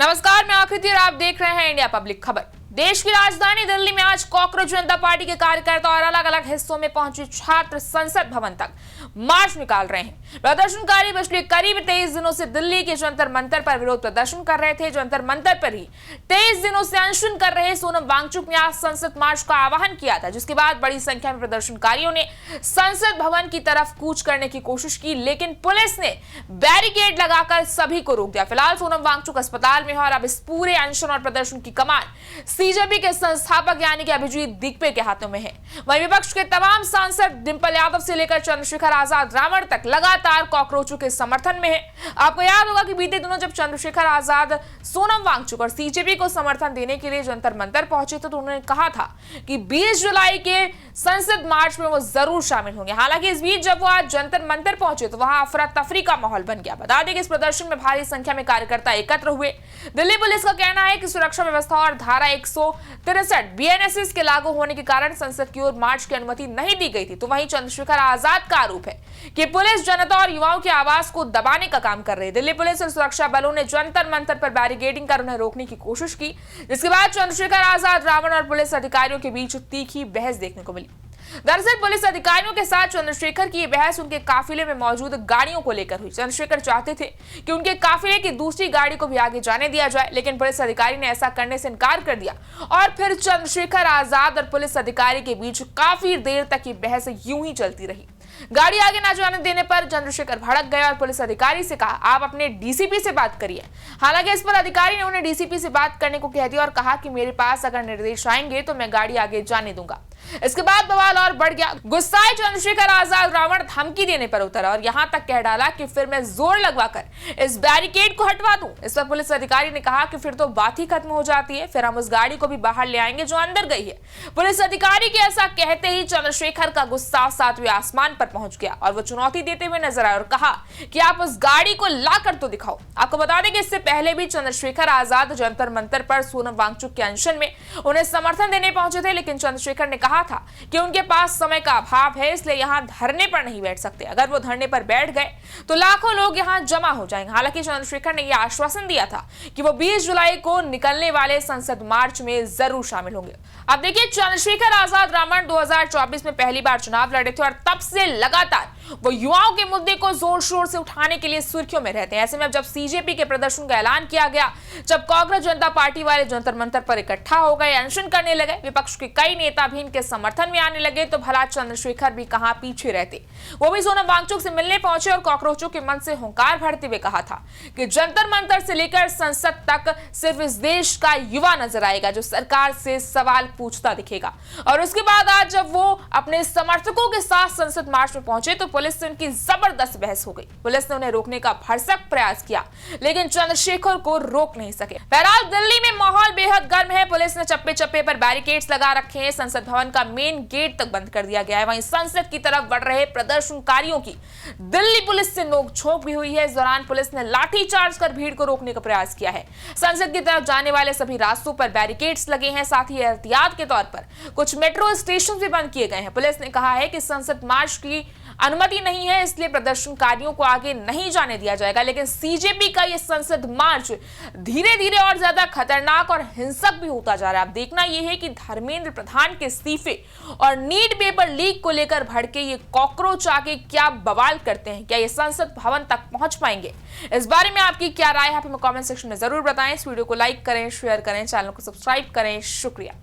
नमस्कार, मैं आकृति और आप देख रहे हैं इंडिया पब्लिक खबर। देश की राजधानी दिल्ली में आज कांग्रेस जनता पार्टी के कार्यकर्ता और अलग अलग हिस्सों में पहुंचे छात्र संसद भवन तक मार्च निकाल रहे हैं। प्रदर्शनकारी पिछले करीब 23 दिनों से दिल्ली के जंतर मंतर पर विरोध प्रदर्शन कर रहे थे। जंतर मंतर पर ही 23 दिनों से अनशन कर रहे सोनम वांगचुक ने आज संसद मार्च का आह्वान किया था, जिसके बाद बड़ी संख्या में प्रदर्शनकारियों ने संसद भवन की तरफ कूच करने की कोशिश की, लेकिन पुलिस ने बैरिकेड लगाकर सभी को रोक दिया। फिलहाल सोनम वांगचुक अस्पताल में है और अब इस पूरे अनशन और प्रदर्शन की कमान बीजेपी के संस्थापक यानी कि अभिजीत दीपे के हाथों में है। वहीं विपक्ष के तमाम सांसद डिंपल यादव से लेकर चंद्रशेखर आजाद रावण तक लगातार कॉकरोचों के समर्थन में है। आपको याद होगा कि बीते दिनों जब चंद्रशेखर आजाद सोनम वांगचुक और सीजेपी को समर्थन देने के लिए जंतर मंतर पहुंचे तो उन्होंने कहा था कि 20 जुलाई के संसद मार्च में वो जरूर शामिल होंगे। हालांकि इस बीच जब वो आज जंतर मंतर पहुंचे तो वहां अफरा तफरी का माहौल बन गया। बता दें कि इस प्रदर्शन में भारी संख्या में कार्यकर्ता एकत्र हुए। दिल्ली पुलिस का कहना है कि सुरक्षा व्यवस्था और धारा 163 बीएनएसएस के लागू होने के कारण संसद की ओर मार्च की अनुमति नहीं दी गई थी। तो वहीं चंद्रशेखर आजाद का आरोप है कि पुलिस जनता और युवाओं की आवाज को दबाने का काम कर रही है। दिल्ली पुलिस और सुरक्षा बलों ने जंतर मंतर पर बैरिकेडिंग कर उन्हें रोकने की कोशिश की, जिसके बाद चंद्रशेखर आजाद रावण और पुलिस अधिकारियों के बीच तीखी बहस देखने को मिली। दरअसल पुलिस अधिकारियों के साथ चंद्रशेखर की यह बहस उनके काफिले में मौजूद गाड़ियों को लेकर हुई। चंद्रशेखर चाहते थे कि उनके काफिले की दूसरी गाड़ी को भी आगे जाने दिया जाए, लेकिन पुलिस अधिकारी ने ऐसा करने से इनकार कर दिया और फिर चंद्रशेखर आजाद और पुलिस अधिकारी के बीच काफी देर तक ये बहस यूं ही चलती रही। गाड़ी आगे न जाने देने पर चंद्रशेखर भड़क गए और पुलिस अधिकारी से कहा, आप अपने डीसीपी से बात करिए। हालांकि इस पर अधिकारी ने उन्हें डीसीपी से बात करने को कह दिया और कहा कि मेरे पास अगर निर्देश आएंगे तो मैं गाड़ी आगे जाने दूंगा। इसके बाद बवाल और बढ़ गया। गुस्साए चंद्रशेखर आजाद रावण धमकी देने पर उतरा और यहां तक कह डाला कि फिर मैं जोर लगवाकर इस बैरिकेड को हटवा दूं। इस पर पुलिस अधिकारी ने कहा कि फिर तो बात ही खत्म हो जाती है, फिर हम उस गाड़ी को भी बाहर ले आएंगे जो अंदर गई है। पुलिस अधिकारी के ऐसा कहते ही चंद्रशेखर का गुस्सा सातवें आसमान पर पहुंच गया और वो चुनौती देते हुए नजर आए और कहा कि आप उस गाड़ी को लाकर तो दिखाओ। आपको बता दें कि इससे पहले भी चंद्रशेखर आजाद जंतर मंतर पर सोनम वांगचुक के अनशन में उन्हें समर्थन देने पहुंचे थे, लेकिन चंद्रशेखर ने कहा था कि उनके पास समय का अभाव है, इसलिए यहां धरने पर नहीं बैठ सकते। अगर वो धरने पर बैठ गए तो लाखों लोग यहां जमा हो जाएंगे। हालांकि चंद्रशेखर ने यह आश्वासन दिया था कि वो 20 जुलाई को निकलने वाले संसद मार्च में जरूर शामिल होंगे। अब देखिए, चंद्रशेखर आजाद रावण 2024 में पहली बार चुनाव लड़े थे और तब से लगातार वो युवाओं के मुद्दे को जोर शोर से उठाने के लिए सुर्खियों में रहते हैं। ऐसे में जब सीजेपी के प्रदर्शन का ऐलान किया गया, जब कांग्रेस जनता पार्टी वाले जंतर मंतर पर इकट्ठा हो गए, अनशन करने लगे, विपक्ष के कई नेता भी इनके समर्थन में आने लगे, तो भला चंद्रशेखर भी कहां पीछे रहते। वो भी सोनम वांगचुक से मिलने पहुंचे और कॉकरोचों के मन से हुंकार भरते हुए कहा था कि जंतर मंतर से लेकर संसद तक सिर्फ इस देश का युवा नजर आएगा जो सरकार से सवाल पूछता दिखेगा। और उसके बाद आज जब वो अपने समर्थकों के साथ संसद मार्च में पहुंचे तो पुलिस से उनकी जबरदस्त बहस हो गई। पुलिस ने उन्हें रोकने का भरसक प्रयास किया, लेकिन चंद्रशेखर को रोक नहीं सके। बहरहाल दिल्ली में माहौल बेहद गर्म है। पुलिस ने चप्पे चप्पे पर बैरिकेड्स लगा रखे हैं। संसद भवन का मेन गेट तक बंद कर दिया गया है। वहीं संसद की तरफ बढ़ रहे प्रदर्शनकारियों की दिल्ली पुलिस से नोकझोंक भी हुई है। इस दौरान पुलिस ने लाठीचार्ज कर भीड़ को रोकने का प्रयास किया है। संसद की तरफ जाने वाले सभी रास्तों पर बैरिकेड्स लगे हैं। साथ ही एहतियात के तौर पर कुछ मेट्रो स्टेशन भी बंद किए गए हैं। पुलिस ने कहा है कि संसद मार्च की अनुमति नहीं है, इसलिए प्रदर्शनकारियों को आगे नहीं जाने दिया जाएगा। लेकिन सीजेपी का यह संसद मार्च धीरे धीरे और ज्यादा खतरनाक और हिंसक भी होता जा रहा है। अब देखना यह है कि धर्मेंद्र प्रधान के इस्तीफे और नीट पेपर लीक को लेकर भड़के ये कॉकरोच आगे क्या बवाल करते हैं, क्या ये संसद भवन तक पहुंच पाएंगे? इस बारे में आपकी क्या राय है, आप हमें कमेंट सेक्शन में जरूर बताएं। इस वीडियो को लाइक करें, शेयर करें, चैनल को सब्सक्राइब करें। शुक्रिया।